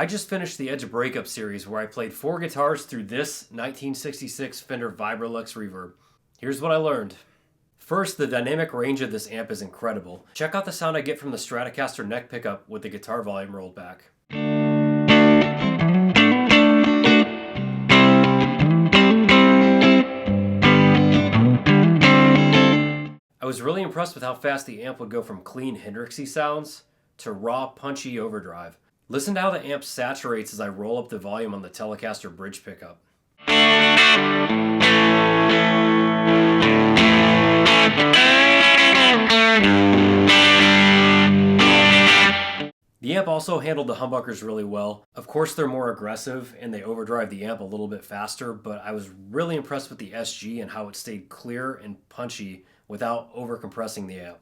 I just finished the Edge of Breakup series where I played 4 guitars through this 1966 Fender Vibrolux Reverb. Here's what I learned. First, the dynamic range of this amp is incredible. Check out the sound I get from the Stratocaster neck pickup with the guitar volume rolled back. I was really impressed with how fast the amp would go from clean Hendrixy sounds to raw, punchy overdrive. Listen to how the amp saturates as I roll up the volume on the Telecaster bridge pickup. The amp also handled the humbuckers really well. Of course, they're more aggressive and they overdrive the amp a little bit faster, but I was really impressed with the SG and how it stayed clear and punchy without overcompressing the amp.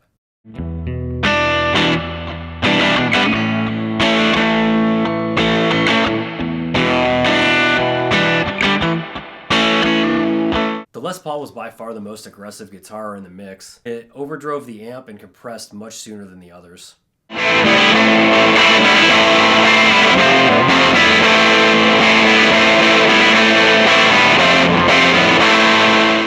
The Les Paul was by far the most aggressive guitar in the mix. It overdrove the amp and compressed much sooner than the others.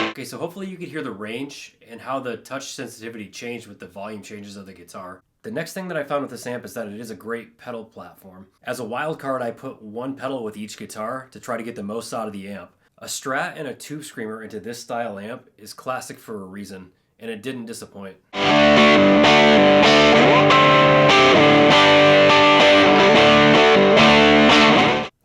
Okay, so hopefully you could hear the range and how the touch sensitivity changed with the volume changes of the guitar. The next thing that I found with this amp is that it is a great pedal platform. As a wild card, I put one pedal with each guitar to try to get the most out of the amp. A Strat and a Tube Screamer into this style amp is classic for a reason, and it didn't disappoint.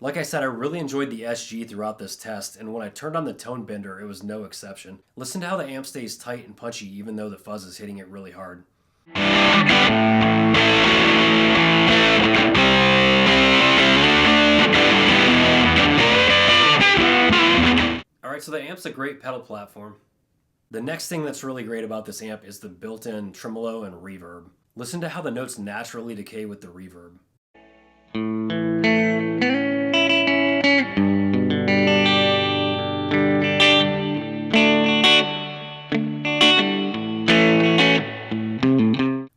Like I said, I really enjoyed the SG throughout this test, and when I turned on the tone bender, it was no exception. Listen to how the amp stays tight and punchy even though the fuzz is hitting it really hard. Alright, so the amp's a great pedal platform. The next thing that's really great about this amp is the built-in tremolo and reverb. Listen to how the notes naturally decay with the reverb.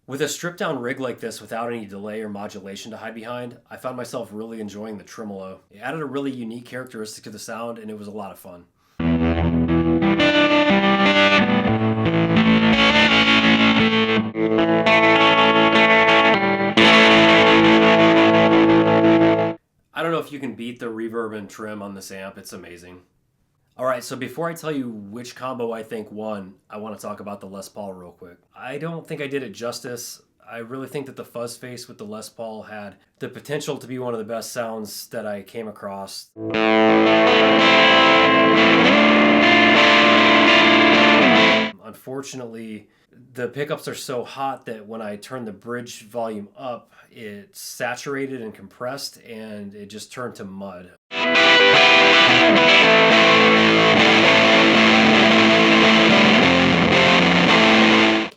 With a stripped-down rig like this without any delay or modulation to hide behind, I found myself really enjoying the tremolo. It added a really unique characteristic to the sound, and it was a lot of fun. I don't know if you can beat the reverb and trim on this amp, it's amazing. Alright, so before I tell you which combo I think won, I want to talk about the Les Paul real quick. I don't think I did it justice. I really think that the Fuzz Face with the Les Paul had the potential to be one of the best sounds that I came across. Unfortunately, the pickups are so hot that when I turn the bridge volume up, it saturated and compressed and it just turned to mud.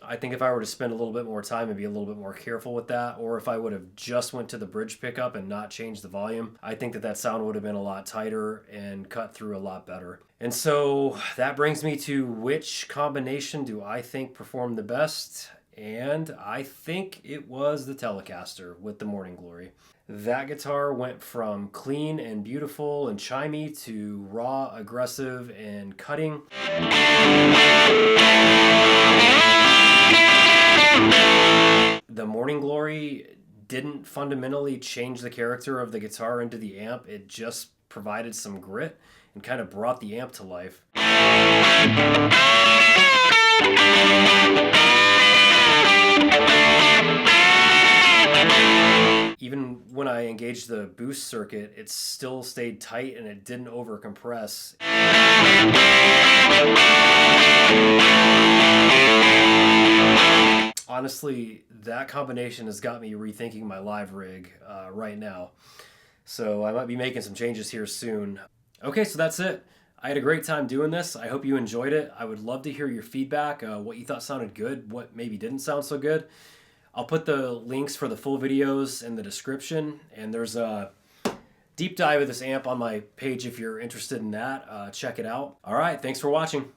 I think if I were to spend a little bit more time and be a little bit more careful with that, or if I would have just went to the bridge pickup and not changed the volume, I think that that sound would have been a lot tighter and cut through a lot better. And so that brings me to which combination do I think performed the best? And I think it was the Telecaster with the Morning Glory. That guitar went from clean and beautiful and chimey to raw, aggressive, and cutting. The Morning Glory didn't fundamentally change the character of the guitar into the amp. It just provided some grit and kind of brought the amp to life. Even when I engaged the boost circuit, it still stayed tight and it didn't overcompress. Honestly, that combination has got me rethinking my live rig right now. So I might be making some changes here soon. Okay, so that's it. I had a great time doing this. I hope you enjoyed it. I would love to hear your feedback, what you thought sounded good, what maybe didn't sound so good. I'll put the links for the full videos in the description, and there's a deep dive of this amp on my page if you're interested in that. Check it out. All right, thanks for watching.